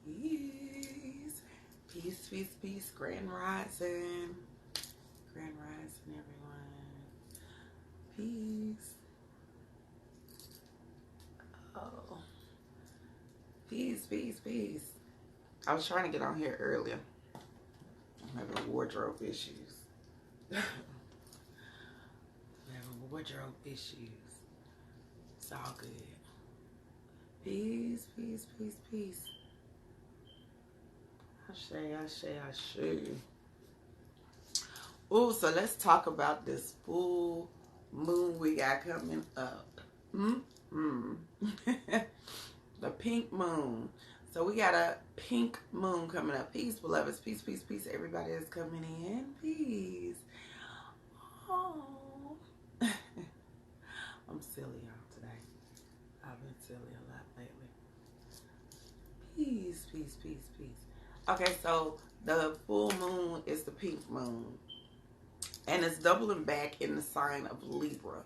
Peace. Peace, peace, peace. Grand rising. Grand rising, everyone. Peace. Oh. Peace, peace, peace. I was trying to get on here earlier. I'm having wardrobe issues. I'm having wardrobe issues. It's all good. Peace, peace, peace, peace. Ashe. Oh, so let's talk about this full moon we got coming up. The pink moon. So we got a pink moon coming up. Peace, beloveds. Peace, peace, peace. Everybody that's coming in. Peace. Oh. I'm silly, y'all, today. I've been silly a lot lately. Peace, peace, peace, peace. Okay, so the full moon is the pink moon. And it's doubling back in the sign of Libra.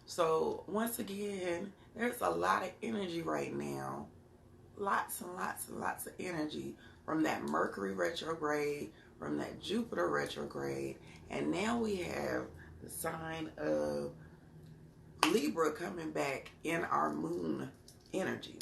So once again, there's a lot of energy right now. Lots and lots and lots of energy from that Mercury retrograde, from that Jupiter retrograde. And now we have the sign of Libra coming back in our moon energy.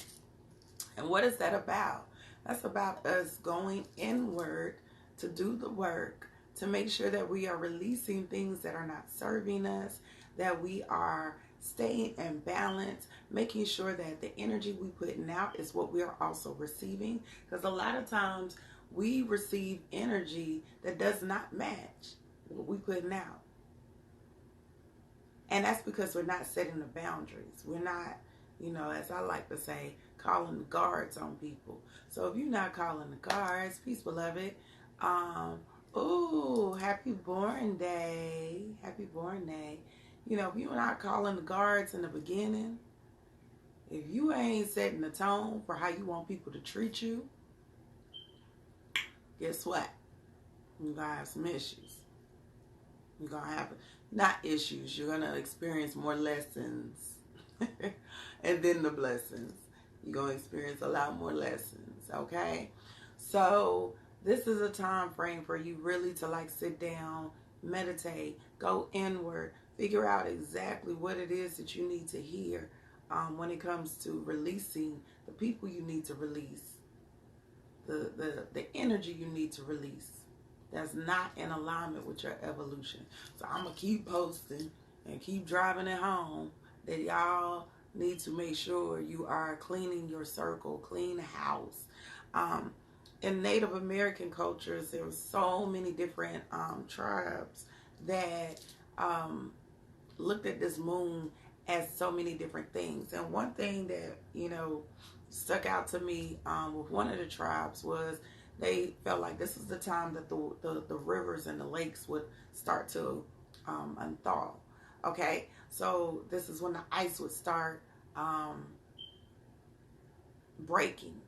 And what is that about? That's about us going inward to do the work, to make sure that we are releasing things that are not serving us, that we are staying in balance, making sure that the energy we putting out is what we are also receiving. Because a lot of times we receive energy that does not match what we putting out. And that's because we're not setting the boundaries. We're not, as I like to say, calling the guards on people. So if you're not calling the guards, peace, beloved. Happy born day. Happy born day. If you're not calling the guards in the beginning, if you ain't setting the tone for how you want people to treat you, guess what? You're going to have some issues. You're going to have, not issues, you're going to experience more lessons. And then the blessings. You're going to experience a lot more lessons, okay? So this is a time frame for you really to sit down, meditate, go inward, figure out exactly what it is that you need to hear when it comes to releasing the people you need to release, the energy you need to release that's not in alignment with your evolution. So I'm going to keep posting and keep driving it home that y'all need to make sure you are cleaning your circle, clean the house. In Native American cultures, there were so many different tribes that looked at this moon as so many different things. And one thing that, stuck out to me with one of the tribes was they felt like this is the time that the rivers and the lakes would start to unthaw. Okay, so this is when the ice would start breaking.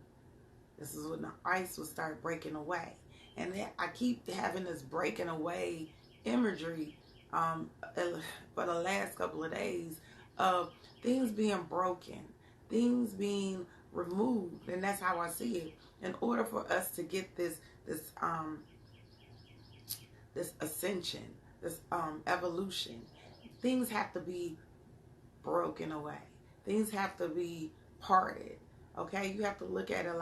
This is when the ice would start breaking away. And then I keep having this breaking away imagery for the last couple of days of things being broken, things being removed. And that's how I see it. In order for us to get this ascension, this evolution, things have to be broken away. Things have to be parted. Okay, you have to look at it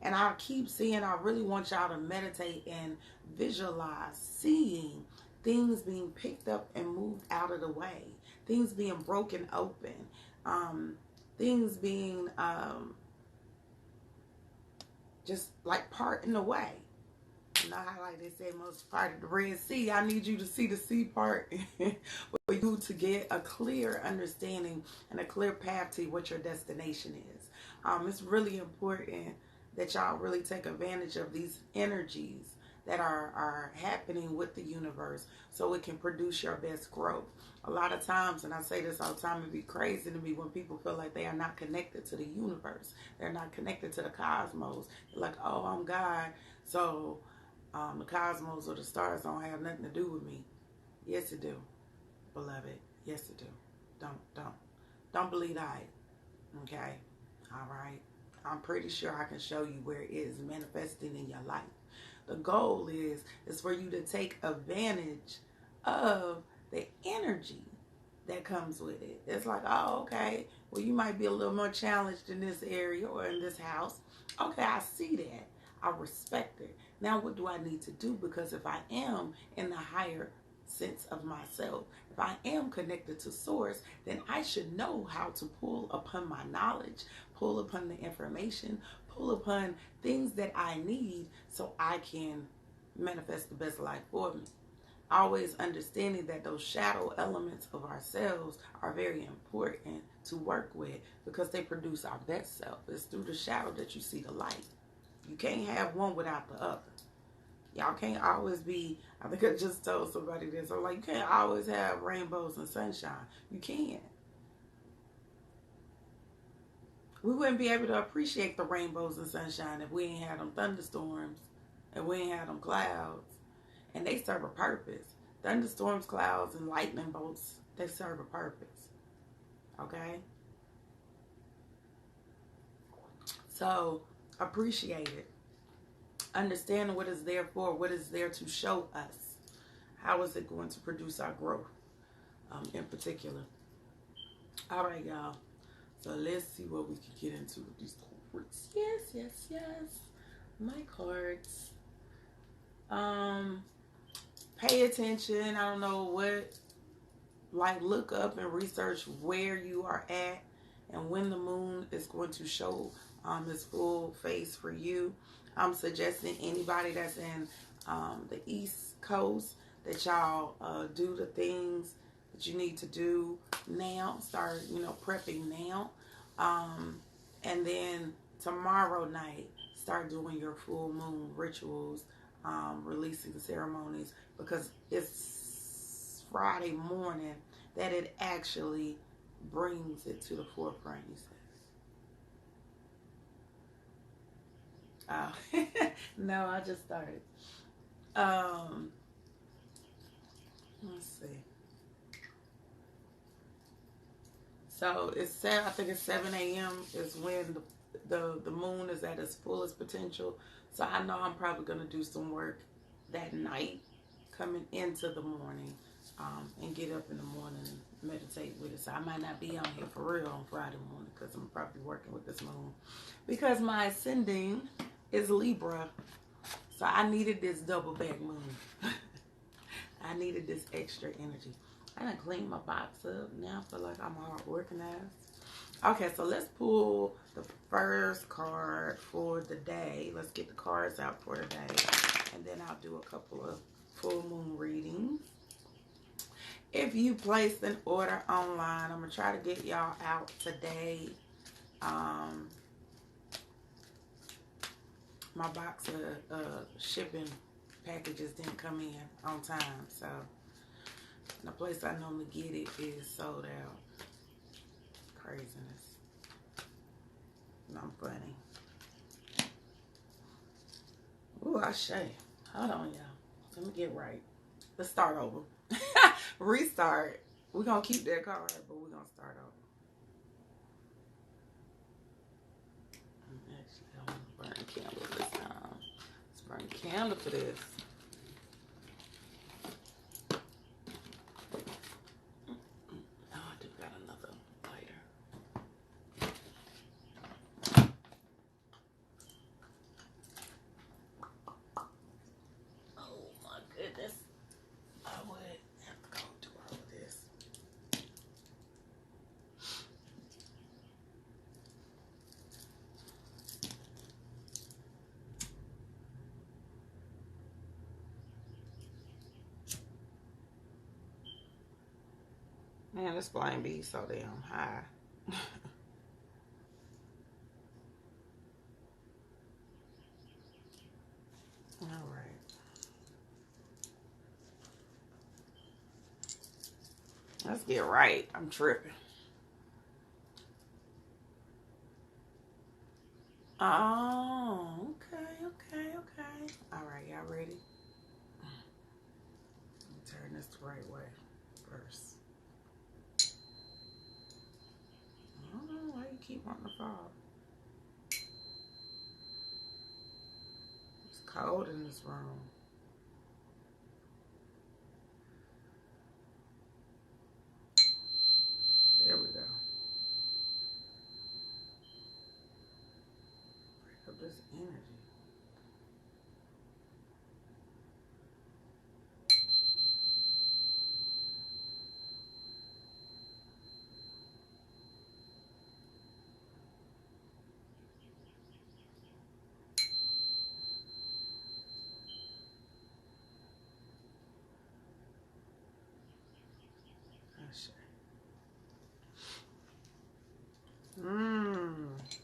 and I keep seeing, I really want y'all to meditate and visualize seeing things being picked up and moved out of the way, things being broken open, things being just parting away. You know how they say most part of the Red Sea, I need you to see the sea part for you to get a clear understanding and a clear path to what your destination is. It's really important that y'all really take advantage of these energies that are happening with the universe so it can produce your best growth. A lot of times, and I say this all the time, it'd be crazy to me when people feel like they are not connected to the universe. They're not connected to the cosmos. They're like, oh, I'm God, so the cosmos or the stars don't have nothing to do with me. Yes, it do, beloved. Yes, it do. Don't believe that. Okay? All right? I'm pretty sure I can show you where it is manifesting in your life. The goal is for you to take advantage of the energy that comes with it. It's like, oh, okay, well, you might be a little more challenged in this area or in this house. Okay, I see that. I respect it. Now, what do I need to do? Because if I am in the higher sense of myself, if I am connected to source, then I should know how to pull upon my knowledge, pull upon the information, pull upon things that I need so I can manifest the best life for me. Always understanding that those shadow elements of ourselves are very important to work with because they produce our best self. It's through the shadow that you see the light. You can't have one without the other. Y'all can't always be, I think I just told somebody this. I'm like, you can't always have rainbows and sunshine. You can't. We wouldn't be able to appreciate the rainbows and sunshine if we ain't had them thunderstorms and we ain't had them clouds. And they serve a purpose. Thunderstorms, clouds, and lightning bolts, they serve a purpose. Okay? So, appreciate it. Understand what it's there for, what it's there to show us. How is it going to produce our growth in particular? All right, y'all. So, let's see what we can get into with these cards. Yes. My cards. Pay attention. I don't know what. Like, look up and research where you are at and when the moon is going to show its full face for you. I'm suggesting anybody that's in the East Coast that y'all do the things that you need to do now. Start, prepping now. And then tomorrow night, start doing your full moon rituals, releasing ceremonies, because it's Friday morning that it actually brings it to the forefront, you say. No, I just started. Let's see. So I think it's 7 a.m. is when the moon is at its fullest potential. So I know I'm probably going to do some work that night coming into the morning and get up in the morning and meditate with it. So I might not be on here for real on Friday morning because I'm probably working with this moon. Because my ascending is Libra. So I needed this double back moon. I needed this extra energy. I done cleaned my box up. Now I feel like I'm all organized. Okay, so let's pull the first card for the day. Let's get the cards out for the day. And then I'll do a couple of full moon readings. If you placed an order online, I'm going to try to get y'all out today. My box of shipping packages didn't come in on time, so the place I normally get it is sold out. Craziness. And I'm funny. Ooh, I say. Hold on, y'all. Let me get right. Let's start over. Restart. We're going to keep that card, but we're going to start over. Actually, I want to burn a candle this time. Let's burn a candle for this. Man, this flame be so damn high. All right. Let's get right. I'm tripping. Oh, okay. All right, y'all ready? Let me turn this the right way first. I don't know why you keep wanting to fall. cold in this room. There we go. Break up this energy.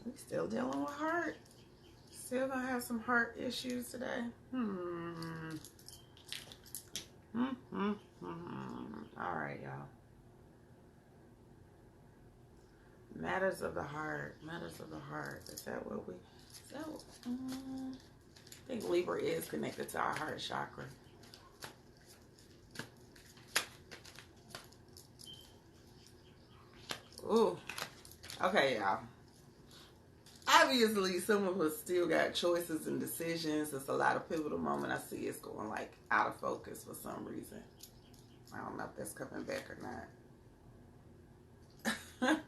We still dealing with heart. Still gonna have some heart issues today. All right, y'all. Matters of the heart. Matters of the heart. Is that what we? Is that what, I think Libra is connected to our heart chakra. Ooh. Okay, y'all. Obviously, some of us still got choices and decisions. It's a lot of pivotal moment. I see it's going like out of focus for some reason. I don't know if that's coming back or not.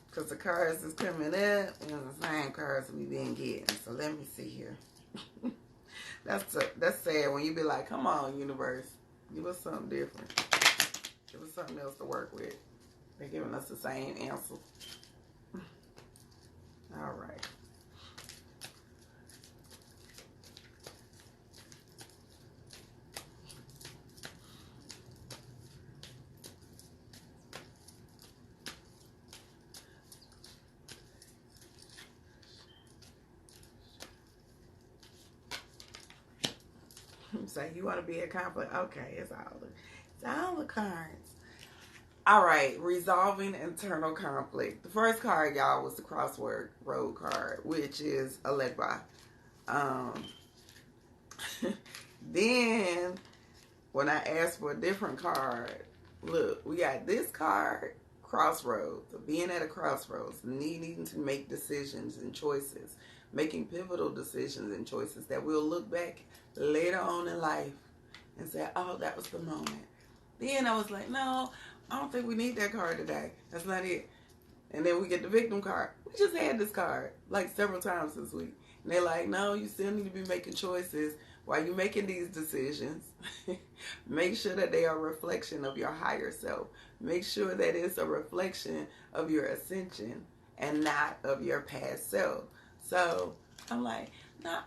Because the cards is coming up and the same cards we been getting. So let me see here. That's sad when you be like, come on, universe. Give us something different. Give us something else to work with. They're giving us the same answer. All right. So you want to be a conflict? Okay, it's all the cards. All right, resolving internal conflict. The first card, y'all, was the crossword road card, which is Elegba. Then, when I asked for a different card, look, we got this card, crossroads. So being at a crossroads, needing to make decisions and choices, making pivotal decisions and choices that we'll look back later on in life and say, oh, that was the moment. Then I was like, no, I don't think we need that card today. That's not it. And then we get the victim card. We just had this card like several times this week. And they're like, no, you still need to be making choices while you're making these decisions. Make sure that they are a reflection of your higher self. Make sure that it's a reflection of your ascension and not of your past self. So I'm like, no,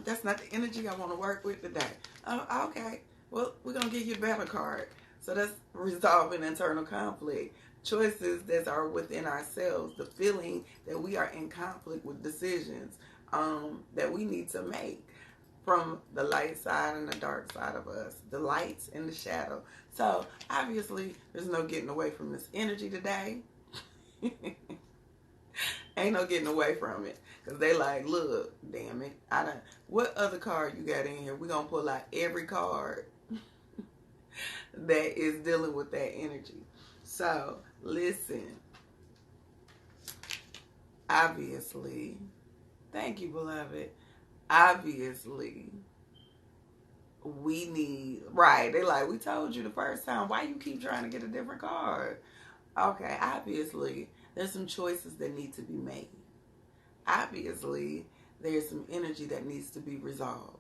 that's not the energy I want to work with today. Okay, well, we're going to give you a better card. So that's resolving internal conflict. Choices that are within ourselves. The feeling that we are in conflict with decisions that we need to make from the light side and the dark side of us. The lights and the shadow. So obviously there's no getting away from this energy today. Ain't no getting away from it. Because they like, look, damn it. What other card you got in here? We're going to pull out every card that is dealing with that energy. So, listen. Obviously, thank you, beloved. Obviously, we need, right, they like, we told you the first time, why you keep trying to get a different card? Okay, obviously, there's some choices that need to be made. Obviously, there's some energy that needs to be resolved.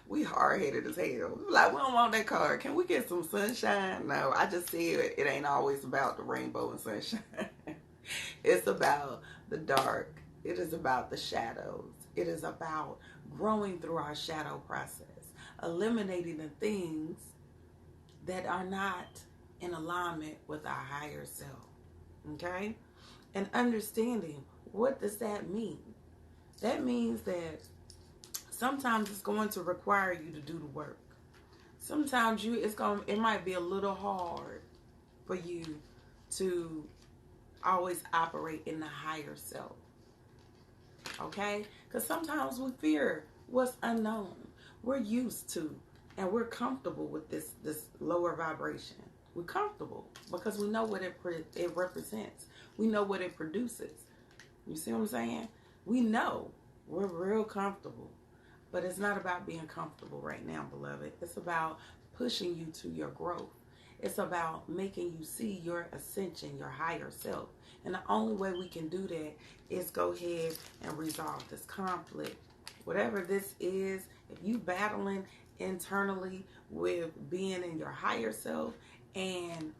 We hard-headed as hell. We like, we don't want that card. Can we get some sunshine? No, I just said it ain't always about the rainbow and sunshine. It's about the dark. It is about the shadows. It is about growing through our shadow process, eliminating the things that are not in alignment with our higher self. Okay? And understanding, what does that mean? That means that sometimes it's going to require you to do the work. Sometimes it might be a little hard for you to always operate in the higher self. Okay? Because sometimes we fear what's unknown. We're used to and we're comfortable with this lower vibration. We're comfortable because we know what it represents. We know what it produces. You see what I'm saying? We know we're real comfortable, but it's not about being comfortable right now, beloved. It's about pushing you to your growth. It's about making you see your ascension, your higher self. And the only way we can do that is go ahead and resolve this conflict. Whatever this is, if you battling internally with being in your higher self and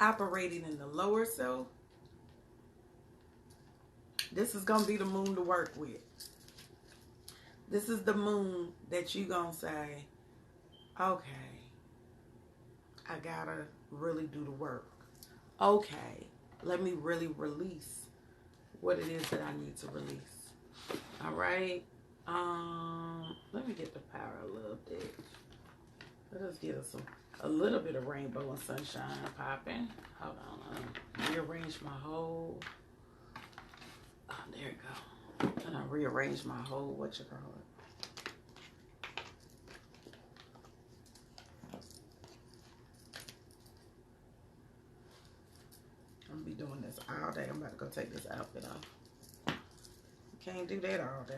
operating in the lower self, this is going to be the moon to work with. This is the moon that you going to say, okay, I got to really do the work. Okay, let me really release what it is that I need to release. All right. Let me get the power a little bit. Let us get us a little bit of rainbow and sunshine popping. Hold on. Rearrange my whole. Oh, there you go. And I rearrange my whole, what you call it? I'm gonna be doing this all day. I'm about to go take this outfit off. Can't do that all day.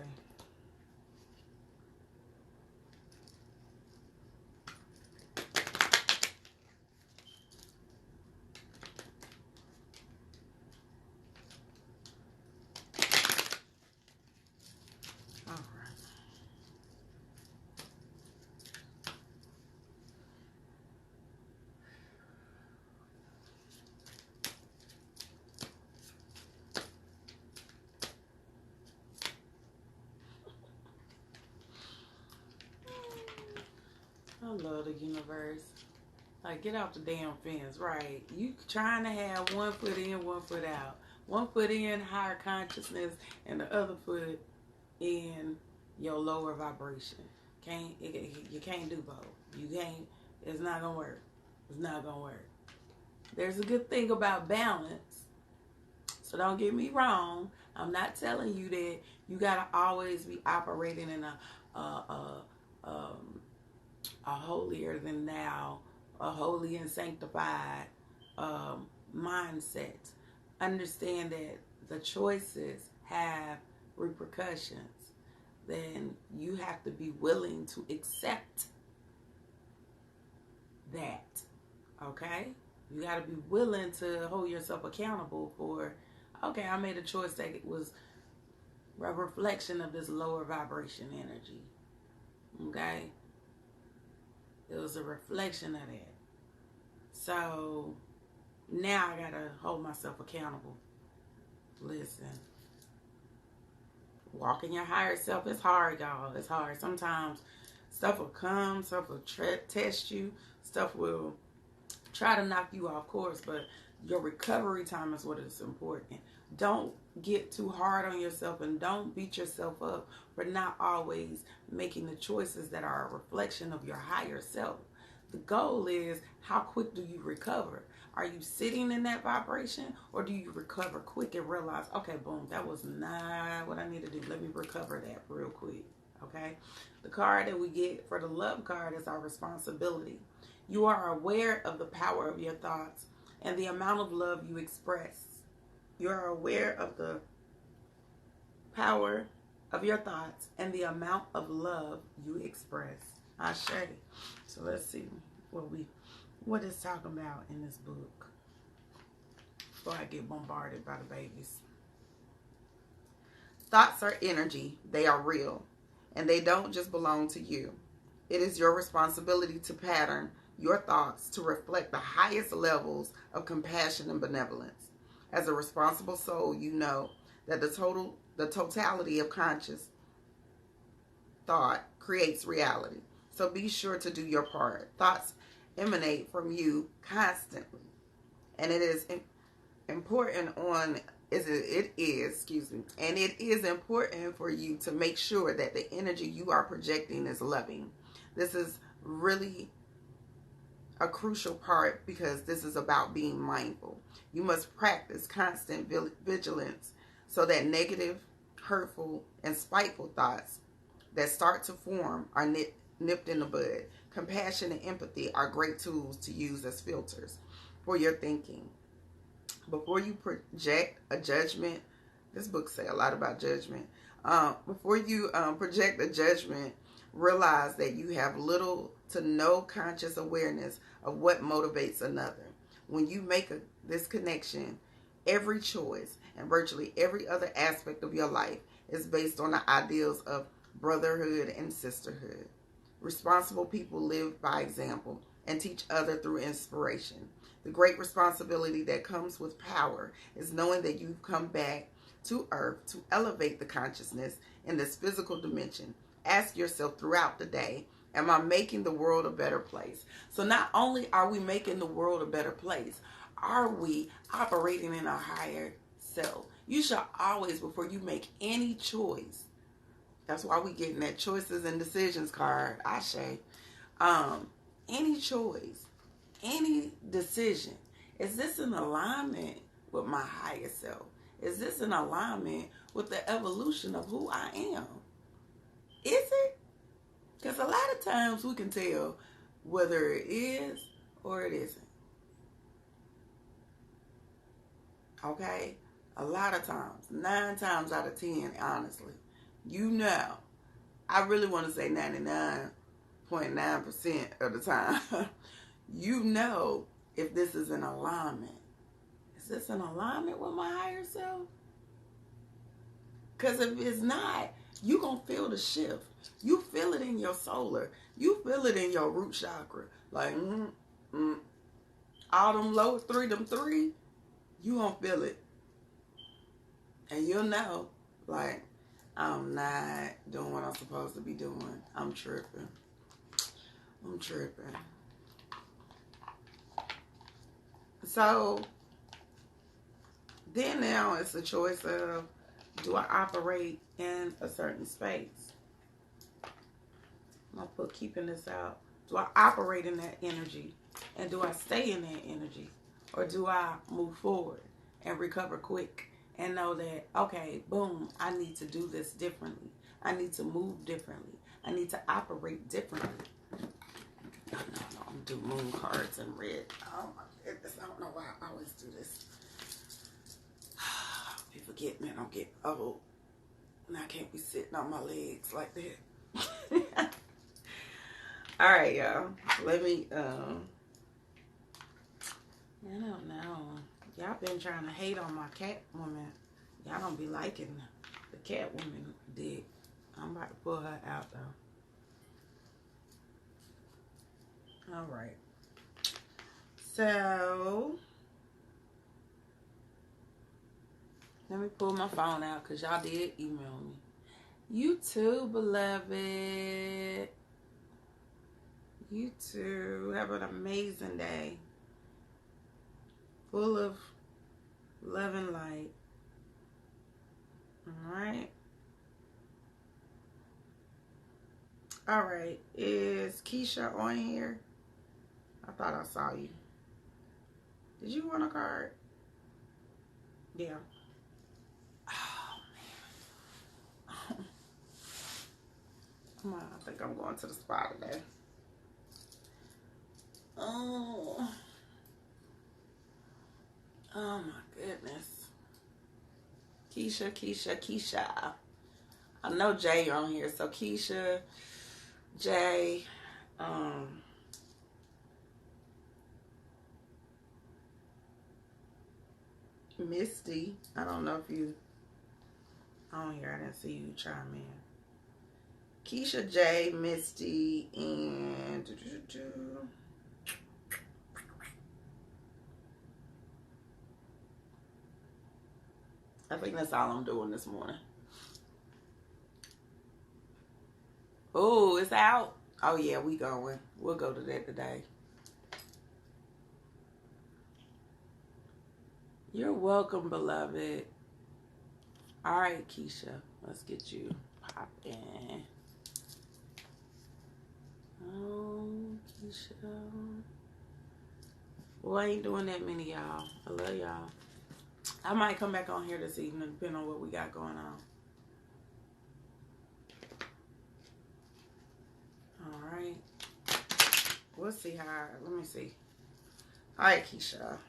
I love the universe. Like, get off the damn fence, right? You trying to have one foot in, one foot out. One foot in higher consciousness and the other foot in your lower vibration. You can't do both. You can't. It's not gonna work. It's not gonna work. There's a good thing about balance. So don't get me wrong. I'm not telling you that you gotta always be operating in a holier than thou, a holy and sanctified mindset. Understand that the choices have repercussions. Then you have to be willing to accept that. Okay? You got to be willing to hold yourself accountable for, okay, I made a choice that it was a reflection of this lower vibration energy. Okay? It was a reflection of that. So now I gotta hold myself accountable. Listen, walking your higher self is hard, y'all. It's hard. Sometimes stuff will come, stuff will test you, stuff will try to knock you off course, but your recovery time is what is important. Don't get too hard on yourself and don't beat yourself up for not always making the choices that are a reflection of your higher self. The goal is, how quick do you recover? Are you sitting in that vibration, or do you recover quick and realize, okay, boom, that was not what I need to do. Let me recover that real quick. Okay? The card that we get for the love card is our responsibility. You are aware of the power of your thoughts and the amount of love you express. You are aware of the power of your thoughts and the amount of love you express. Ashe. So let's see what it's talking about in this book before I get bombarded by the babies. Thoughts are energy. They are real. And they don't just belong to you. It is your responsibility to pattern your thoughts to reflect the highest levels of compassion and benevolence. As a responsible soul, you know that the totality of conscious thought creates reality. So be sure to do your part. Thoughts emanate from you constantly. And it is important and it is important for you to make sure that the energy you are projecting is loving. This is really a crucial part because this is about being mindful. You must practice constant vigilance so that negative, hurtful, and spiteful thoughts that start to form are nipped in the bud. Compassion and empathy are great tools to use as filters for your thinking. Before you project a judgment This book say a lot about judgment. Before you project a judgment, realize that you have little to no conscious awareness of what motivates another. When you make this connection, every choice and virtually every other aspect of your life is based on the ideals of brotherhood and sisterhood. Responsible people live by example and teach others through inspiration. The great responsibility that comes with power is knowing that you've come back to earth to elevate the consciousness in this physical dimension. Ask yourself throughout the day, am I making the world a better place? So not only are we making the world a better place, are we operating in our higher self? You should always, before you make any choice, that's why we getting that choices and decisions card, Ashe. Any choice, any decision, is this in alignment with my higher self? Is this in alignment with the evolution of who I am? Is it? Because a lot of times we can tell whether it is or it isn't. Okay? A lot of times. 9 times out of 10, honestly. You know. I really want to say 99.9% of the time. You know if this is in alignment. Is this in alignment with my higher self? Because if it's not, you're going to feel the shift. You feel it in your solar. You feel it in your root chakra. Like, all them low three, you going to feel it. And you'll know, like, I'm not doing what I'm supposed to be doing. I'm tripping. So, then now it's a choice of, do I operate in a certain space? I'm going to put keeping this out. Do I operate in that energy? And do I stay in that energy? Or do I move forward and recover quick and know that, okay, boom, I need to do this differently. I need to move differently. I need to operate differently. No, I'm doing moon cards in red. Oh my goodness, I don't know why I always do this. People get me and I'm getting old. And I can't be sitting on my legs like that. All right, y'all. Let me, I don't know. Y'all been trying to hate on my cat woman. Y'all don't be liking the cat woman dick. I'm about to pull her out, though. All right. So, let me pull my phone out because y'all did email me. You too, beloved. You too. Have an amazing day. Full of love and light. Alright. Alright. Is Keisha on here? I thought I saw you. Did you want a card? Yeah. Oh, man. Come on. I think I'm going to the spa today. Oh my goodness. Keisha. I know Jay on here, so Keisha, Jay, Misty. I don't know if you on here. I didn't see you chime in. Keisha, Jay, Misty, and I think that's all I'm doing this morning. Oh, it's out. Oh yeah, we going. We'll go to that today. You're welcome, beloved. All right, Keisha. Let's get you popping. Oh, Keisha. Well, I ain't doing that many, y'all. I love y'all. I might come back on here this evening, depending on what we got going on. All right. We'll see how. Let me see. All right, Keisha.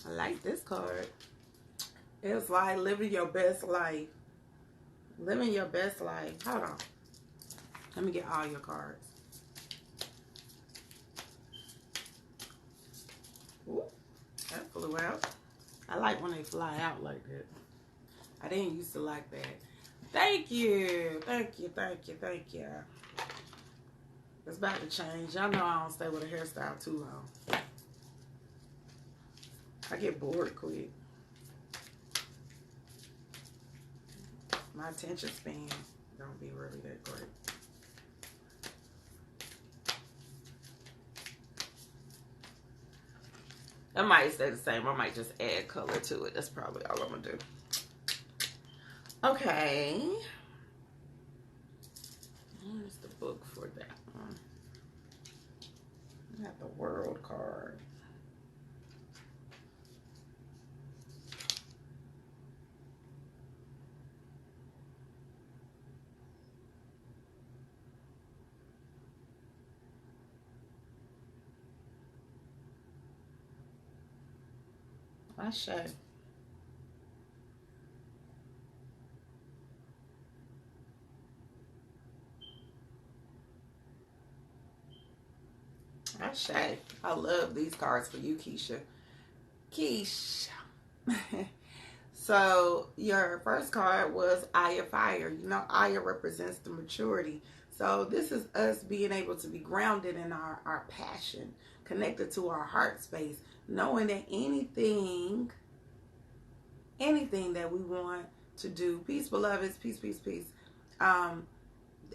I like this card. It's like living your best life. Living your best life. Hold on. Let me get all your cards. Ooh, that flew out. I like when they fly out like that. I didn't used to like that. Thank you. Thank you. Thank you. Thank you. It's about to change. Y'all know I don't stay with a hairstyle too long. I get bored quick. My attention span don't be really that great. I might stay the same. I might just add color to it. That's probably all I'm going to do. Okay. Where's the book for that one? I got the World card. Ashe. Ashe. I love these cards for you, Keisha. Keisha. So your first card was Eye of Fire. You know, Eye represents the maturity. So this is us being able to be grounded in our passion, connected to our heart space, knowing that anything that we want to do, peace, beloveds, peace, peace, peace.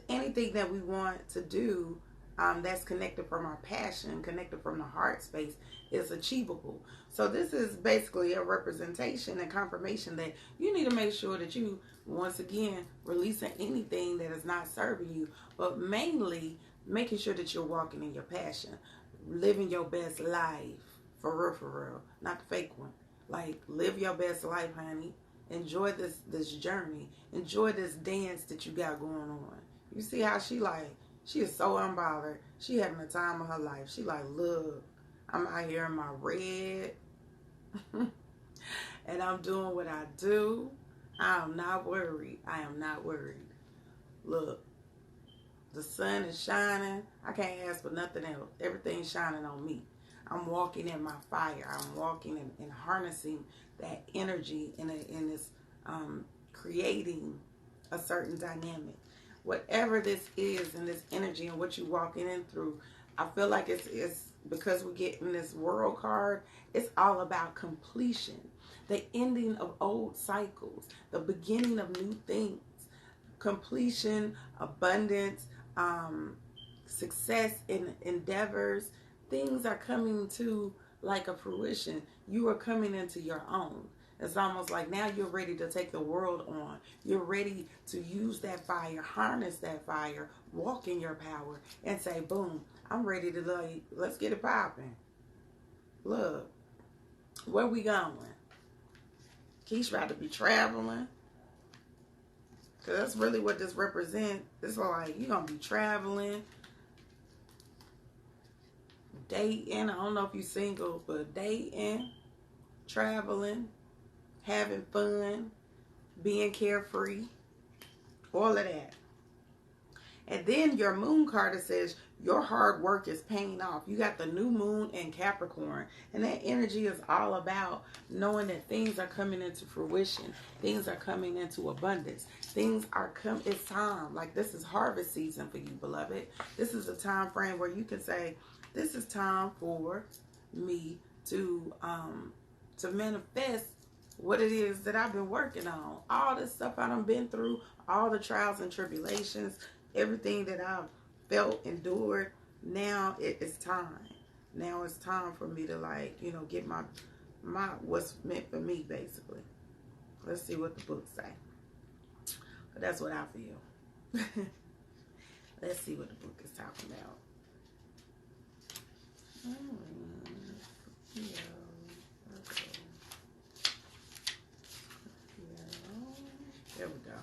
Anything that we want to do that's connected from our passion, connected from the heart space, is achievable. So this is basically a representation and confirmation that you need to make sure that you, once again, releasing anything that is not serving you, but mainly making sure that you're walking in your passion, living your best life, for real, not the fake one. Like, live your best life, honey. Enjoy this journey. Enjoy this dance that you got going on. You see how she is so unbothered. She having the time of her life. She like, look, I'm out here in my red. And I'm doing what I do. I am not worried. I am not worried. Look, the sun is shining. I can't ask for nothing else. Everything's shining on me. I'm walking in my fire. I'm walking and harnessing that energy in this creating a certain dynamic. Whatever this is and this energy and what you're walking in through, I feel like it's because we get in this World card, it's all about completion, the ending of old cycles, the beginning of new things, completion, abundance, success in endeavors. Things are coming to like a fruition. You are coming into your own. It's almost like now you're ready to take the world on. You're ready to use that fire, harness that fire, walk in your power, and say, boom, I'm ready to, like, let's get it popping. Look, where we going? Keisha about to be traveling. Because that's really what this represents. It's like, you're going to be traveling, dating. I don't know if you're single, but dating, traveling, having fun, being carefree, all of that. And then your moon card, it says your hard work is paying off. You got the new moon in Capricorn, and that energy is all about knowing that things are coming into fruition. Things are coming into abundance. Things are coming. It's time. Like, this is harvest season for you, beloved. This is a time frame where you can say, this is time for me to manifest what it is that I've been working on. All this stuff I done been through, all the trials and tribulations, everything that I've felt, endured. Now it's time. Now it's time for me to, like, you know, get my what's meant for me, basically. Let's see what the books say. But that's what I feel. Let's see what the book is talking about. Yeah. Okay. There we go.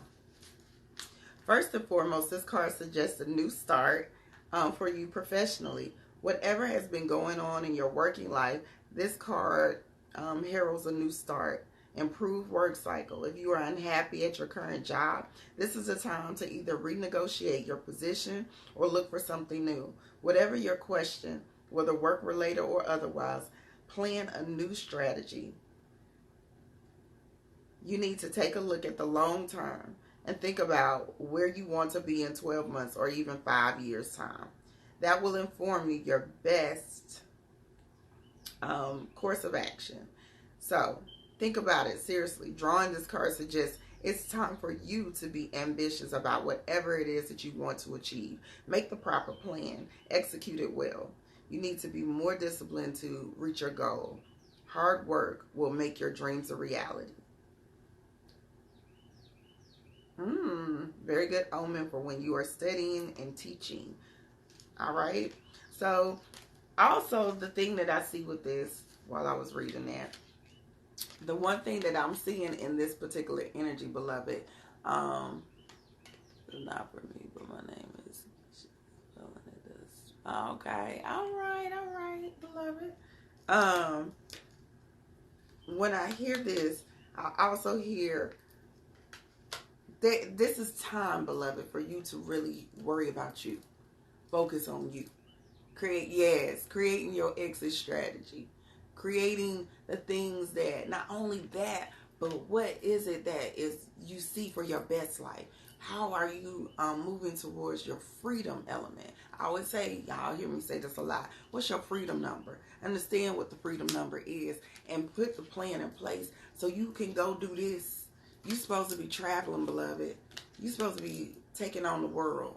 First and foremost, this card suggests a new start for you professionally. Whatever has been going on in your working life, this card heralds a new start. Improved work cycle. If you are unhappy at your current job, this is a time to either renegotiate your position or look for something new. Whatever your question, whether work related or otherwise, plan a new strategy. You need to take a look at the long term and think about where you want to be in 12 months or even 5 years' time. That will inform you your best course of action. So think about it seriously. Drawing this card suggests it's time for you to be ambitious about whatever it is that you want to achieve. Make the proper plan, execute it well. You need to be more disciplined to reach your goal. Hard work will make your dreams a reality. Very good omen for when you are studying and teaching. All right. So also the thing that I see with this while I was reading that, the one thing that I'm seeing in this particular energy, beloved, not for me, but my name is okay. All right, beloved. When I hear this, I also hear that this is time, beloved, for you to really worry about you. Focus on you. Creating your exit strategy. Creating the things that, not only that, but what is it that is you see for your best life? How are you moving towards your freedom element? I always say, y'all hear me say this a lot. What's your freedom number? Understand what the freedom number is and put the plan in place so you can go do this. You're supposed to be traveling, beloved. You're supposed to be taking on the world.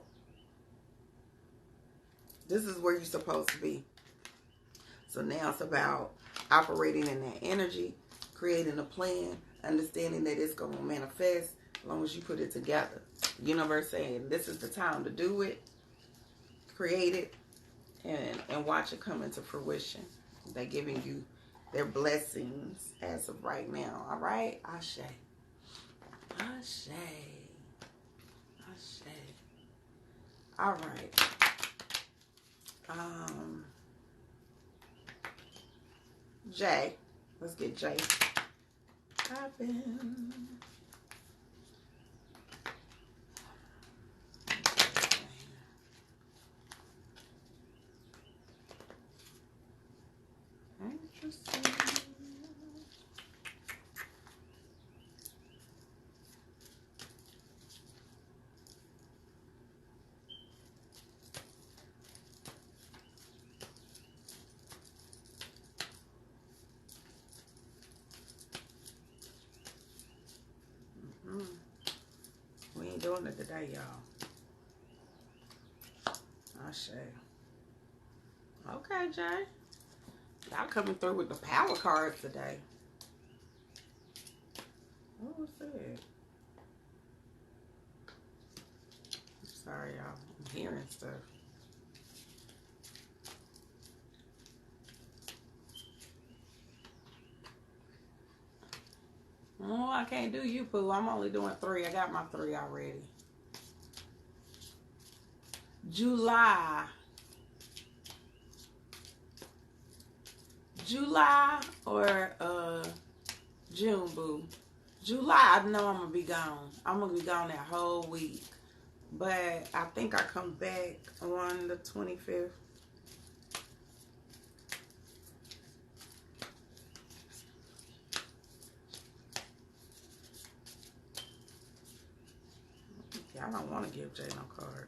This is where you're supposed to be. So now it's about operating in that energy, creating a plan, understanding that it's going to manifest as long as you put it together. Universe saying this is the time to do it, create it, and watch it come into fruition. They're giving you their blessings as of right now. All right? Ashe. Ashe. Ashe. All right. Jay. Let's get Jay popping. Interesting. We ain't doing it today, y'all. Ashe. Okay, Jay. Y'all coming through with the power cards today. What was that? Sorry, y'all. I'm hearing stuff. Oh, I can't do you, Pooh. I'm only doing 3. I got my 3 already. July or June, boo? July, I know I'm going to be gone. I'm going to be gone that whole week. But I think I come back on the 25th. I don't want to give Jay no card.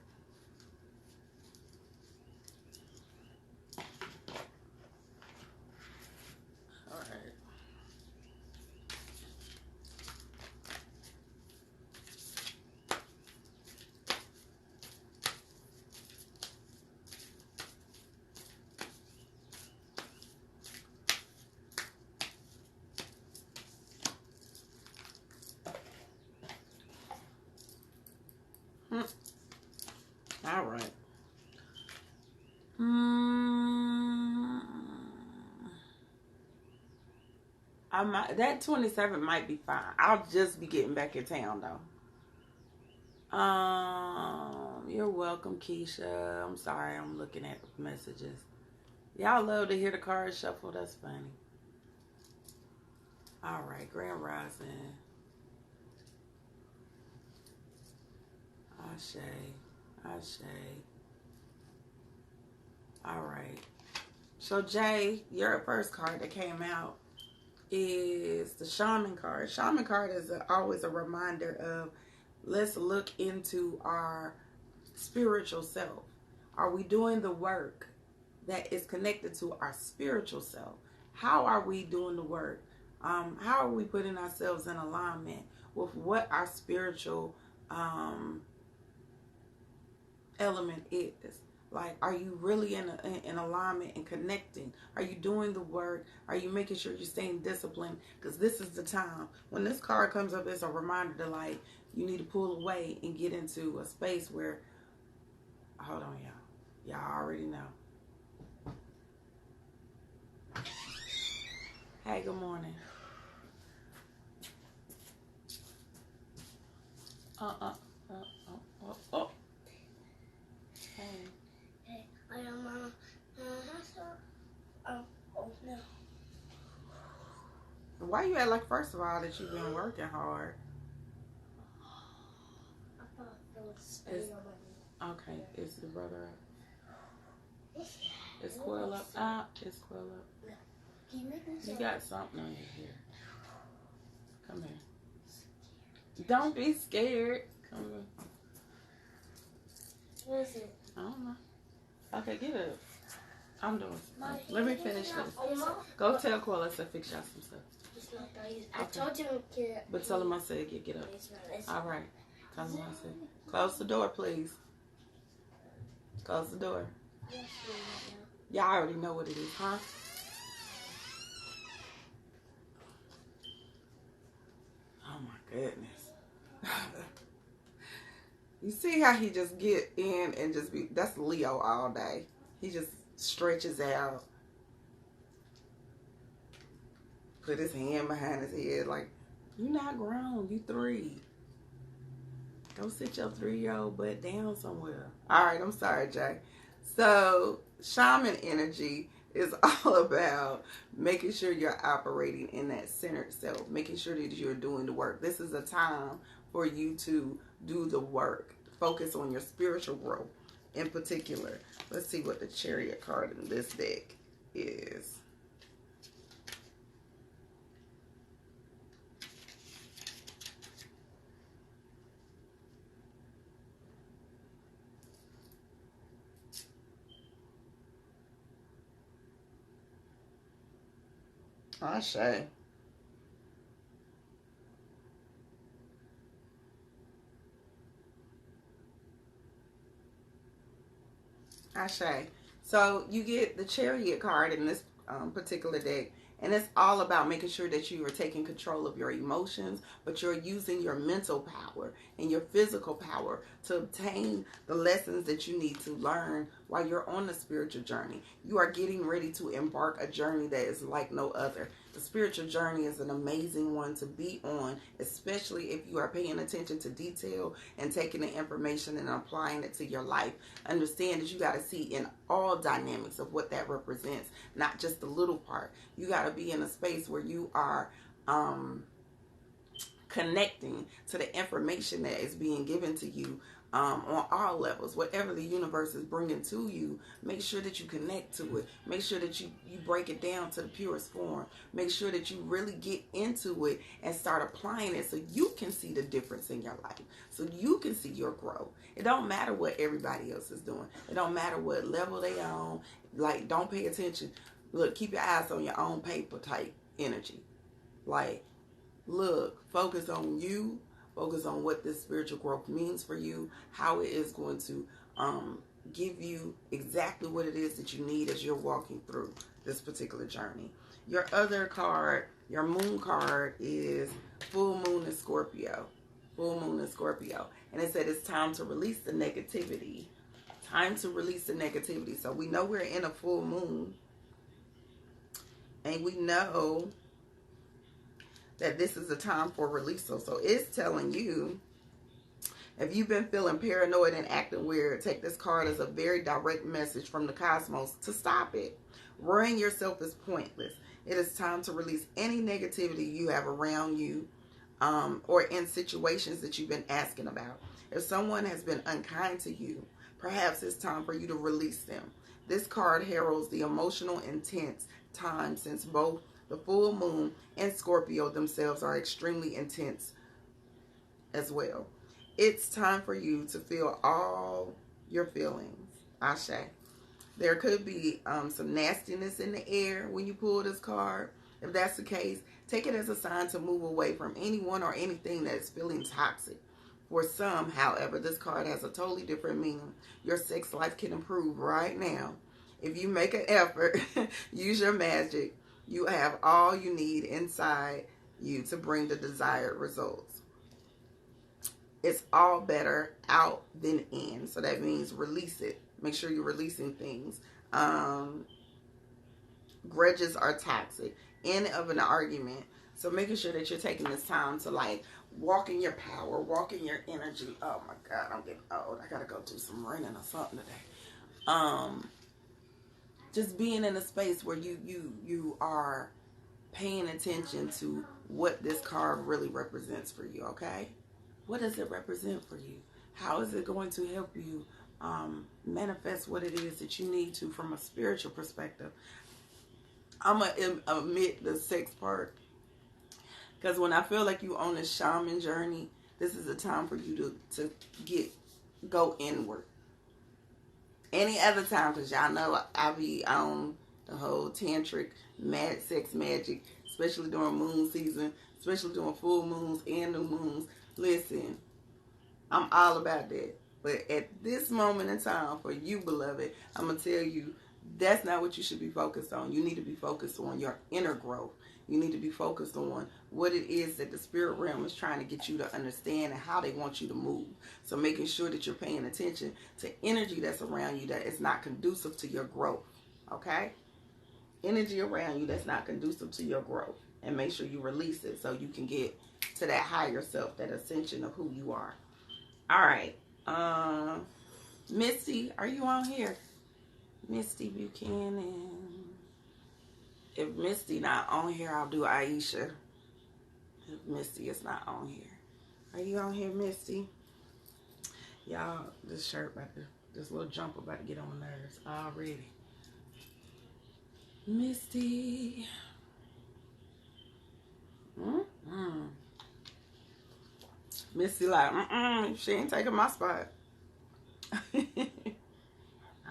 All right. All right. That 27 might be fine. I'll just be getting back in town though. You're welcome, Keisha. I'm sorry, I'm looking at messages. Y'all love to hear the cards shuffle. That's funny. All right, Grand Rising. Ashe. Ashe. All right. So, Jay, your first card that came out is the Shaman card. Shaman card is always a reminder of, let's look into our spiritual self. Are we doing the work that is connected to our spiritual self? How are we doing the work? How are we putting ourselves in alignment with what our spiritual element is? Like, are you really in alignment and connecting? Are you doing the work? Are you making sure you're staying disciplined? Because this is the time. When this card comes up, it's a reminder to, like, you need to pull away and get into a space where, hold on, y'all. Y'all already know. Hey, good morning. Oh. Hey. Hey, I am oh no. Why you act like, first of all, that you've been working hard? I thought there was space on my knee. Okay, is the brother up? Is Quill up? Is Quill up? No. Can you make me You got something on your hair. Come here. Don't be scared. Come here. What is it? I don't know. Okay, get up. I'm doing something. Let me finish this. Go tell Quilla to fix y'all some stuff. It's not that easy. I told you to But tell him I said get up. All right. Tell him I said. Close the door, please. Close the door. Y'all already know what it is, huh? Oh my goodness. You see how he just get in and just be, that's Leo all day. He just stretches out. Put his hand behind his head like, you not grown, you 3. Go sit your 3-year-old butt down somewhere. All right, I'm sorry, Jay. So, shaman energy is all about making sure you're operating in that centered self, making sure that you're doing the work. This is a time for you to do the work. Focus on your spiritual growth in particular. Let's see what the Chariot card in this deck is. Ashe. Ashe. So you get the Chariot card in this particular deck, and it's all about making sure that you are taking control of your emotions, but you're using your mental power and your physical power to obtain the lessons that you need to learn while you're on the spiritual journey. You are getting ready to embark a journey that is like no other. The spiritual journey is an amazing one to be on, especially if you are paying attention to detail and taking the information and applying it to your life. Understand that you got to see in all dynamics of what that represents, not just the little part. You got to be in a space where you are connecting to the information that is being given to you on all levels. Whatever the universe is bringing to you, make sure that you connect to it. Make sure that you break it down to the purest form. Make sure that you really get into it and start applying it so you can see the difference in your life, so you can see your growth. It don't matter what everybody else is doing. It don't matter what level they on. Like, don't pay attention. Look, keep your eyes on your own paper type energy. Like, look, focus on you. Focus on what this spiritual growth means for you, how it is going to give you exactly what it is that you need as you're walking through this particular journey. Your other card, your moon card, is full moon in Scorpio. Full moon in Scorpio. And it said it's time to release the negativity. Time to release the negativity. So we know we're in a full moon. And we know that this is a time for release. So it's telling you, if you've been feeling paranoid and acting weird, take this card as a very direct message from the cosmos to stop it. Worrying yourself is pointless. It is time to release any negativity you have around you, or in situations that you've been asking about. If someone has been unkind to you, perhaps it's time for you to release them. This card heralds the emotional intense time, since both the full moon and Scorpio themselves are extremely intense as well. It's time for you to feel all your feelings. Ashe. There could be some nastiness in the air when you pull this card. If that's the case, take it as a sign to move away from anyone or anything that is feeling toxic. For some, however, this card has a totally different meaning. Your sex life can improve right now. If you make an effort, use your magic, you have all you need inside you to bring the desired results. It's all better out than in. So that means release it. Make sure you're releasing things. Grudges are toxic. End of an argument. So making sure that you're taking this time to like walk in your power, walk in your energy. Oh my God, I'm getting old. I gotta go do some running or something today. Just being in a space where you are paying attention to what this card really represents for you. Okay, what does it represent for you? How is it going to help you manifest what it is that you need to from a spiritual perspective? I'm going to omit the sex part, because when I feel like you on this shaman journey, this is a time for you to go inward. Any other time, because y'all know I be on the whole tantric sex magic, especially during moon season, especially during full moons and new moons. Listen, I'm all about that. But at this moment in time, for you, beloved, I'm going to tell you, that's not what you should be focused on. You need to be focused on your inner growth. You need to be focused on what it is that the spirit realm is trying to get you to understand and how they want you to move. So making sure that you're paying attention to energy that's around you that is not conducive to your growth. Okay? Energy around you that's not conducive to your growth. And make sure you release it so you can get to that higher self, that ascension of who you are. All right. Misty, are you on here? Misty Buchanan. If Misty not on here, I'll do Aisha. If Misty is not on here. Are you on here, Misty? Y'all, this little jumper about to get on my nerves already. Misty. Misty like, she ain't taking my spot.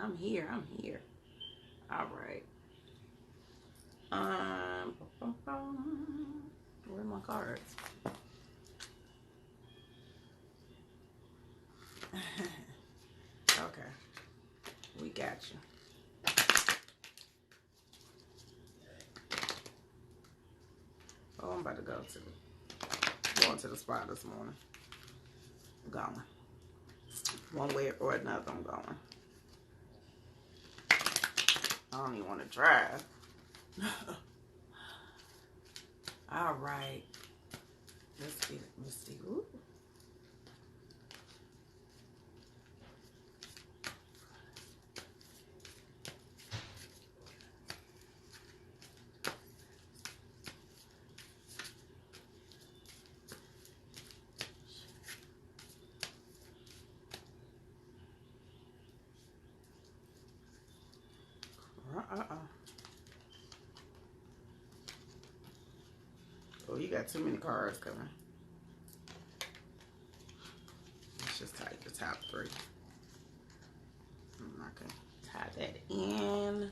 I'm here. All right. Where are my cards? Okay. We got you. Oh, I'm about to going to the spa this morning. I'm going. One way or another, I'm going. I don't even want to drive. All right. Let's get it, Misty. Ooh. Oh, you got too many cards coming. Let's just type the top three. I'm not gonna tie that in.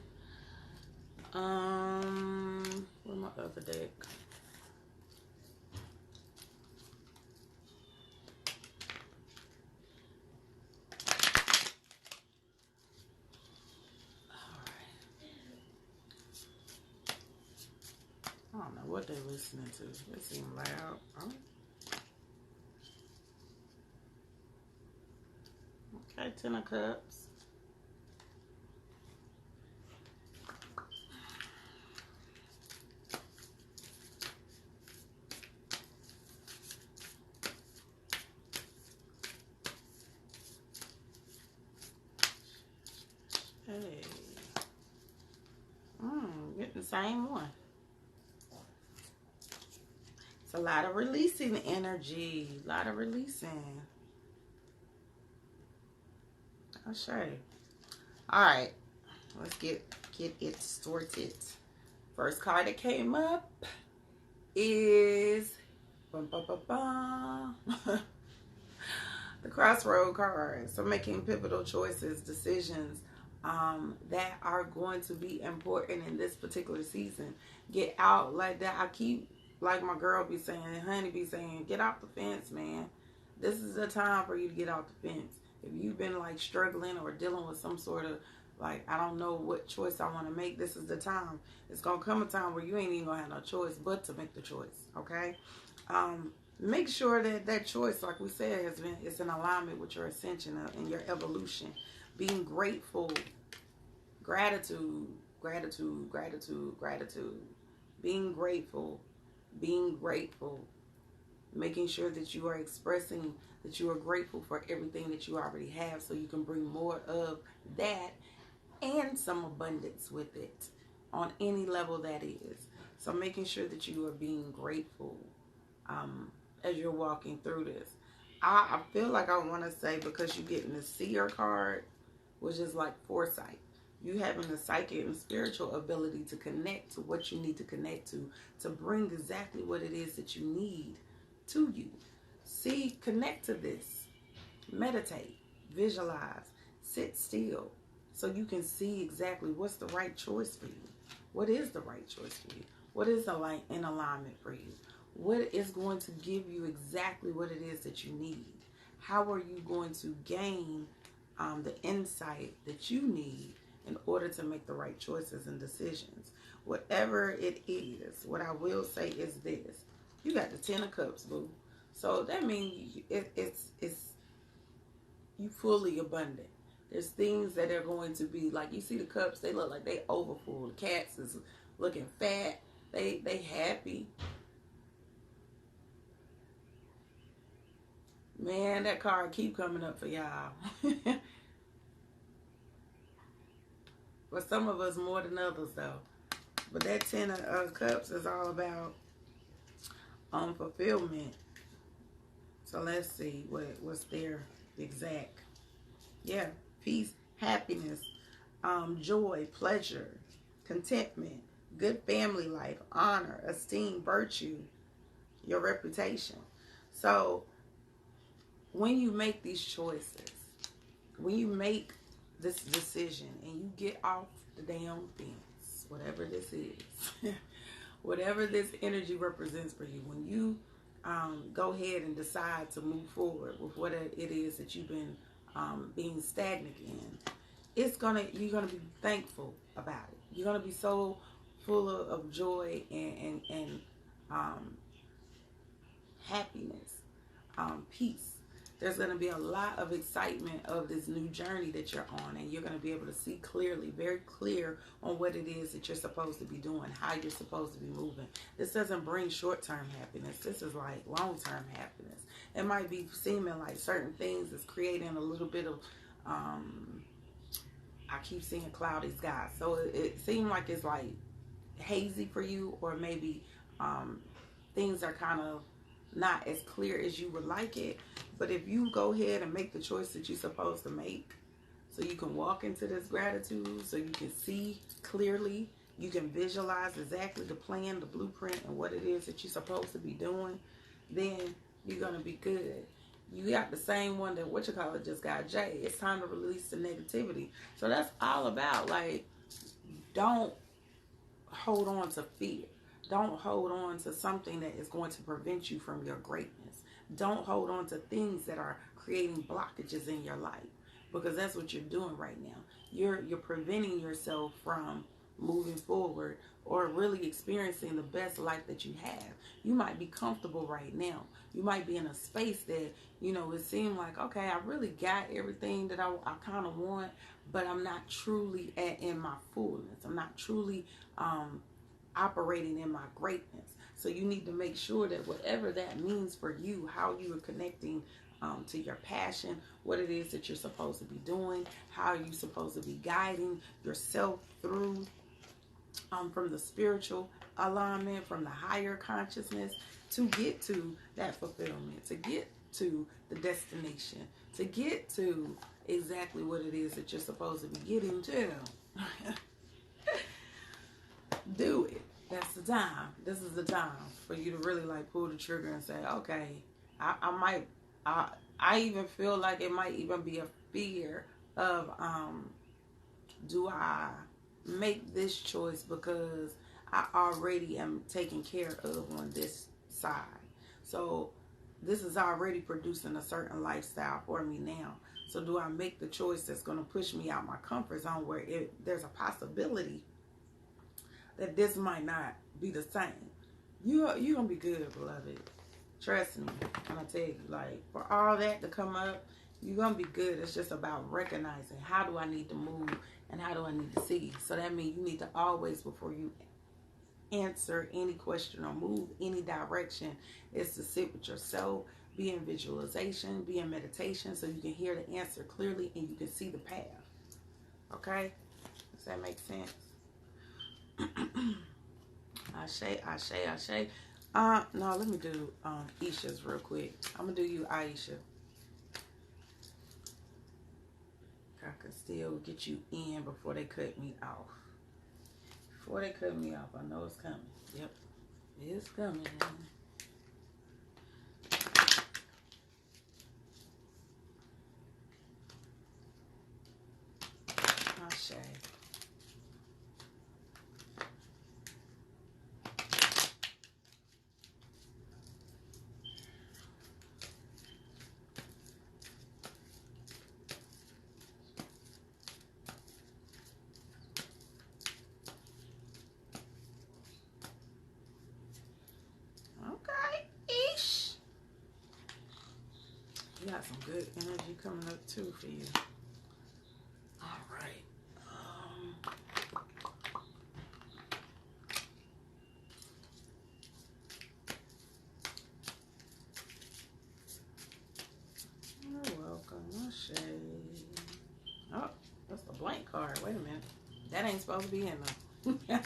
Where's my other deck? I don't know what they're listening to. They seem loud. Oh. Okay, 10 of Cups. Hey. Getting the same one. lot of releasing energy. A lot of releasing. I'll show you. All right. Let's get it sorted. First card that came up is the Crossroad card. So making pivotal choices, decisions that are going to be important in this particular season. Get out like that. I keep, like my girl be saying, honey be saying, get off the fence, man. This is the time for you to get off the fence. If you've been like struggling or dealing with some sort of like, I don't know what choice I want to make, this is the time. It's going to come a time where you ain't even going to have no choice but to make the choice, okay? Make sure that that choice, like we said, it's in alignment with your ascension and your evolution. Being grateful, gratitude. Being grateful. Making sure that you are expressing that you are grateful for everything that you already have so you can bring more of that and some abundance with it on any level that is. So making sure that you are being grateful as you're walking through this. I feel like I want to say, because you're getting the seer card, which is like foresight. You having the psychic and spiritual ability to connect to what you need to connect to bring exactly what it is that you need to you. See, connect to this. Meditate, visualize, sit still so you can see exactly what's the right choice for you. What is the right choice for you? What is in alignment for you? What is going to give you exactly what it is that you need? How are you going to gain the insight that you need in order to make the right choices and decisions? Whatever it is, what I will say is this. You got the 10 of Cups, boo. So that means it's you fully abundant. There's things that are going to be, like you see the cups, they look like they overfull. The cats is looking fat. They happy. Man, that card keep coming up for y'all. For some of us more than others, though. But that 10 of Cups is all about fulfillment. So let's see what's their exact. Yeah, peace, happiness, joy, pleasure, contentment, good family life, honor, esteem, virtue, your reputation. So when you make these choices, when you make this decision and you get off the damn fence, whatever this is, whatever this energy represents for you, when you go ahead and decide to move forward with what it is that you've been being stagnant in, you're gonna be thankful about it. You're gonna be so full of joy and happiness, peace. There's going to be a lot of excitement of this new journey that you're on, and you're going to be able to see clearly, very clear on what it is that you're supposed to be doing, how you're supposed to be moving. This doesn't bring short-term happiness. This is like long-term happiness. It might be seeming like certain things is creating a little bit of, I keep seeing cloudy skies. So it seems like it's like hazy for you, or maybe things are kind of not as clear as you would like it. But if you go ahead and make the choice that you're supposed to make, so you can walk into this gratitude, so you can see clearly, you can visualize exactly the plan, the blueprint, and what it is that you're supposed to be doing, then you're going to be good. You got the same one that just got, Jay. It's time to release the negativity. So that's all about, like, don't hold on to fear. Don't hold on to something that is going to prevent you from your greatness. Don't hold on to things that are creating blockages in your life, because that's what you're doing right now. You're preventing yourself from moving forward or really experiencing the best life that you have. You might be comfortable right now. You might be in a space that, it seemed like, okay, I really got everything that I kind of want, but I'm not truly in my fullness. I'm not truly operating in my greatness. So you need to make sure that whatever that means for you, how you are connecting to your passion, what it is that you're supposed to be doing, how you're supposed to be guiding yourself through from the spiritual alignment, from the higher consciousness, to get to that fulfillment, to get to the destination, to get to exactly what it is that you're supposed to be getting to. Do it. That's the time. This is the time for you to really like pull the trigger and say, okay, I even feel like it might even be a fear of, do I make this choice because I already am taken care of on this side? So this is already producing a certain lifestyle for me now. So do I make the choice that's going to push me out my comfort zone where there's a possibility that this might not be the same? You're going to be good, beloved. Trust me. And I tell you, like, for all that to come up, you're going to be good. It's just about recognizing, how do I need to move and how do I need to see? So that means you need to always, before you answer any question or move any direction, is to sit with yourself, be in visualization, be in meditation, so you can hear the answer clearly and you can see the path. Okay? Does that make sense? Ashe. No, let me do Isha's real quick. I'm gonna do you, Aisha. I can still get you in before they cut me off. Before they cut me off, I know it's coming. Yep, it's coming. Ashe. You got some good energy coming up too for you. All right. You're welcome. Ashe. Oh, that's the blank card. Wait a minute. That ain't supposed to be in there.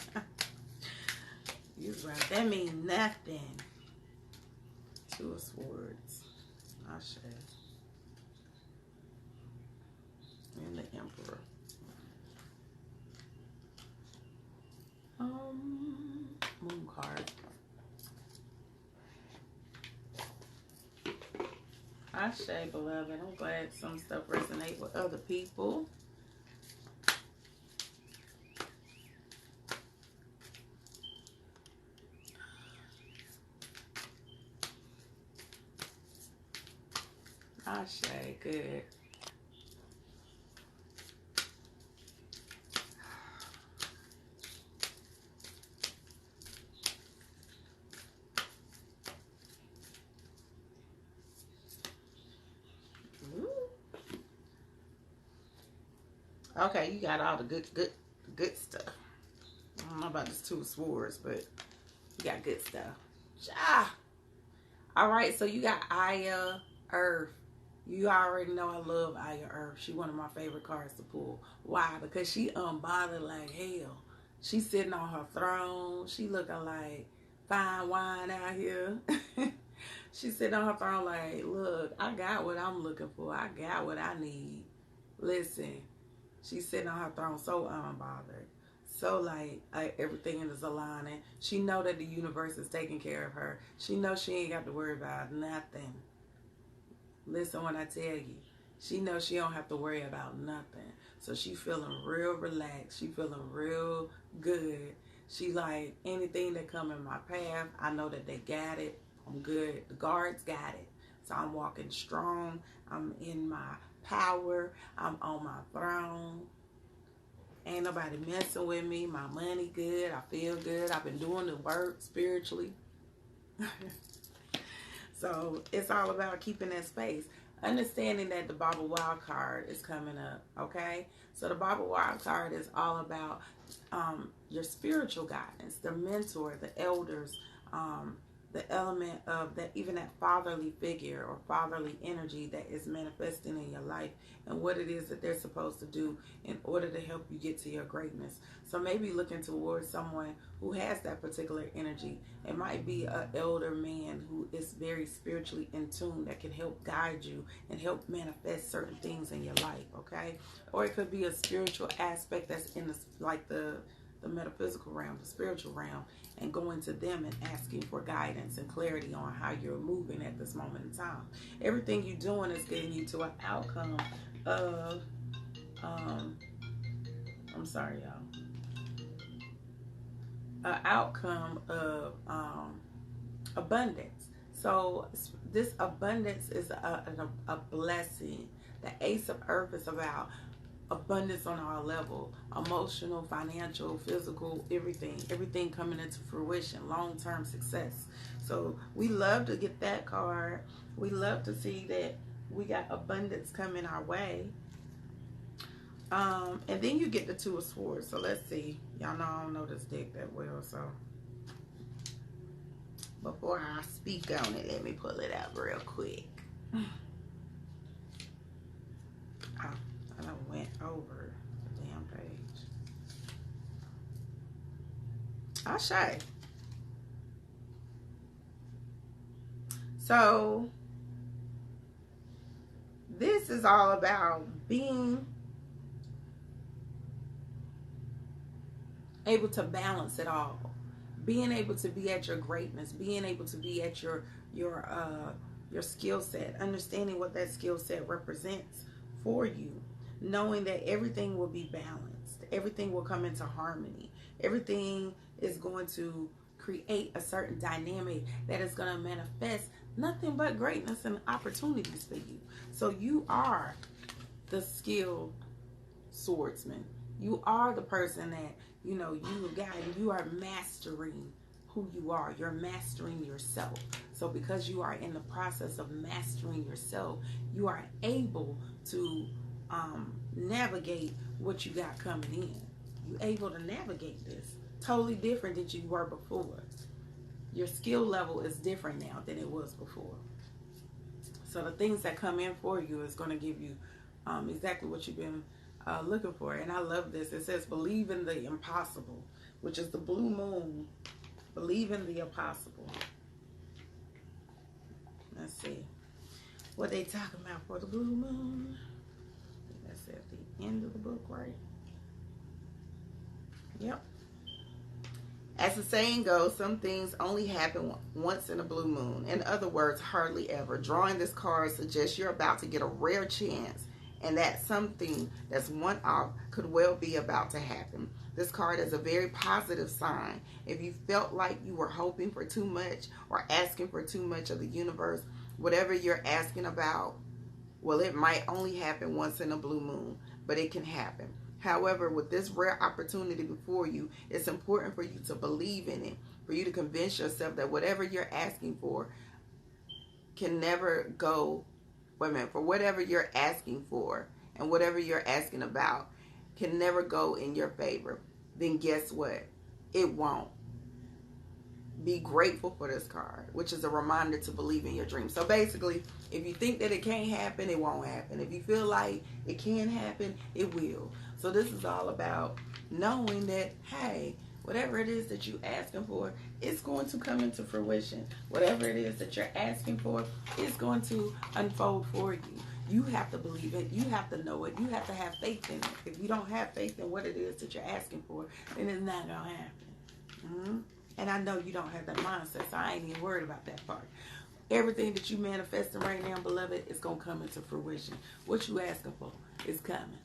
You're right. That means nothing. Two of Swords. Ashe. And the Emperor. Moon card. Ashe, beloved. I'm glad some stuff resonates with other people. Ashe, good. Okay, you got all the good stuff. I don't know about this Two of Swords, but you got good stuff. Ah. All right, so you got Aya Earth. You already know I love Aya Earth. She's one of my favorite cards to pull. Why? Because she unbothered like hell. She's sitting on her throne. She looking like fine wine out here. She's sitting on her throne like, look, I got what I'm looking for. I got what I need. Listen. She's sitting on her throne so unbothered. So like everything is aligning. She know that the universe is taking care of her. She knows she ain't got to worry about nothing. Listen when I tell you. She knows she don't have to worry about nothing. So she feeling real relaxed. She feeling real good. She like, anything that come in my path, I know that they got it. I'm good. The guards got it. So I'm walking strong. I'm in my power. I'm on my throne. Ain't nobody messing with me. My money good. I feel good. I've been doing the work spiritually. So it's all about keeping that space. Understanding that the Baba Wild card is coming up. Okay? So the Baba Wild card is all about your spiritual guidance, the mentor, the elders, the element of that, even that fatherly figure or fatherly energy that is manifesting in your life, and what it is that they're supposed to do in order to help you get to your greatness. So maybe looking towards someone who has that particular energy. It might be an elder man who is very spiritually in tune, that can help guide you and help manifest certain things in your life, okay? Or it could be a spiritual aspect that's in the metaphysical realm, the spiritual realm, and going to them and asking for guidance and clarity on how you're moving at this moment in time. Everything you're doing is getting you to an outcome of, I'm sorry, y'all, an outcome of abundance. So this abundance is a blessing. The Ace of Earth is about abundance on our level, emotional, financial, physical, everything coming into fruition, long-term success. So we love to get that card. We love to see that we got abundance coming our way. And then you get the Two of Swords. So let's see. Y'all know I don't know this deck that well, so before I speak on it, let me pull it out real quick. I done went over the damn page. Ashe. So this is all about being able to balance it all, being able to be at your greatness, being able to be at your skill set, understanding what that skill set represents for you, knowing that everything will be balanced, everything will come into harmony, everything is going to create a certain dynamic that is going to manifest nothing but greatness and opportunities for you. So you are the skilled swordsman. You are the person that, you are mastering who you are. You're mastering yourself. So because you are in the process of mastering yourself, you are able to navigate what you got coming in. You're able to navigate this totally different than you were before. Your skill level is different now than it was before. So the things that come in for you is going to give you exactly what you've been looking for. And I love this. It says, believe in the impossible, which is the blue moon. Believe in the impossible. Let's see what they talking about for the blue moon. That's at the end of the book, right? Yep. As the saying goes, some things only happen once in a blue moon. In other words, hardly ever. Drawing this card suggests you're about to get a rare chance, and that something that's one-off could well be about to happen. This card is a very positive sign. If you felt like you were hoping for too much or asking for too much of the universe, whatever you're asking about, well, it might only happen once in a blue moon, but it can happen. However, with this rare opportunity before you, it's important for you to believe in it, for you to convince yourself that whatever you're asking for can never go, for whatever you're asking for and whatever you're asking about can never go in your favor. Then guess what? It won't. Be grateful for this card, which is a reminder to believe in your dreams. So basically, if you think that it can't happen, it won't happen. If you feel like it can happen, it will. So this is all about knowing that, hey, whatever it is that you're asking for, it's going to come into fruition. Whatever it is that you're asking for, it's going to unfold for you. You have to believe it. You have to know it. You have to have faith in it. If you don't have faith in what it is that you're asking for, then it's not going to happen. And I know you don't have that mindset, so I ain't even worried about that part. Everything that you manifesting right now, beloved, is going to come into fruition. What you asking for is coming.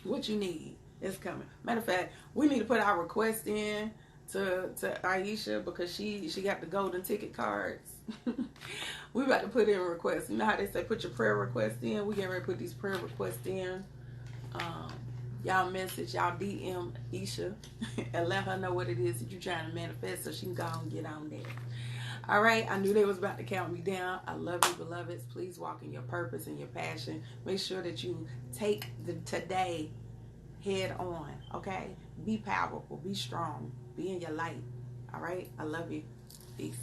What you need is coming. Matter of fact, we need to put our request in to Aisha because she got the golden ticket cards. We about to put in requests. You know how they say put your prayer request in? We getting ready to put these prayer requests in. Y'all message, y'all DM Isha and let her know what it is that you're trying to manifest so she can go and get on there. All right, I knew they was about to count me down. I love you, beloveds. Please walk in your purpose and your passion. Make sure that you take the today head on, okay? Be powerful, be strong, be in your light. All right, I love you. Peace.